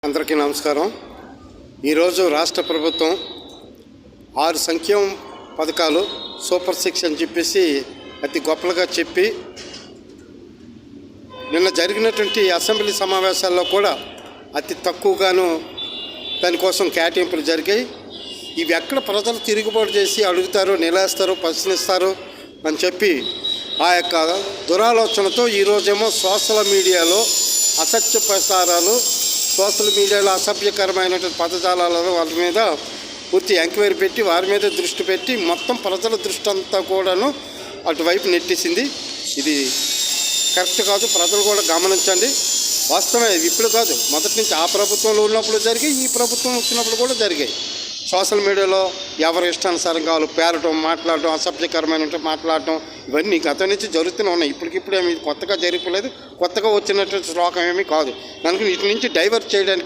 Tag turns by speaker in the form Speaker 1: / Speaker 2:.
Speaker 1: అందరికీ నమస్కారం. ఈరోజు రాష్ట్ర ప్రభుత్వం 6 సంక్షేమ పథకాలు సూపర్ 6 అని చెప్పేసి అతి గొప్పలుగా చెప్పి నిన్న జరిగినటువంటి అసెంబ్లీ సమావేశాల్లో కూడా అతి తక్కువగాను దానికోసం కేటాయింపులు జరిగాయి. ఇవి ఎక్కడ ప్రజలు తిరుగుబాటు చేసి అడుగుతారో, నిలేస్తారో, ప్రశ్నిస్తారో అని చెప్పి ఆ యొక్క దురాలోచనతో ఈరోజేమో సోషల్ మీడియాలో అసత్య ప్రసారాలు, సోషల్ మీడియాలో అసభ్యకరమైనటువంటి పదజాలాలను వాళ్ళ మీద పూర్తి ఎంక్వైరీ పెట్టి వారి మీద దృష్టి పెట్టి మొత్తం ప్రజల దృష్టి అంతా కూడాను అటువైపు నెట్టేసింది. ఇది కరెక్ట్ కాదు. ప్రజలు కూడా గమనించండి. వాస్తవమే, ఇప్పుడు కాదు, మొదటి నుంచి ఆ ప్రభుత్వంలో ఉన్నప్పుడు జరిగాయి, ఈ ప్రభుత్వం వచ్చినప్పుడు కూడా జరిగాయి. సోషల్ మీడియాలో ఎవరి ఇష్టానుసారంగా వాళ్ళు పేరటం, మాట్లాడటం, అసభ్యకరమైన మాట్లాడటం, ఇవన్నీ గతం నుంచి జరుగుతూనే ఉన్నాయి. ఇప్పటికిప్పుడు ఏమి కొత్తగా జరగలేదు, కొత్తగా వచ్చినటువంటి శ్లోకం ఏమీ కాదు. దానికి వీటి నుంచి డైవర్ట్ చేయడానికి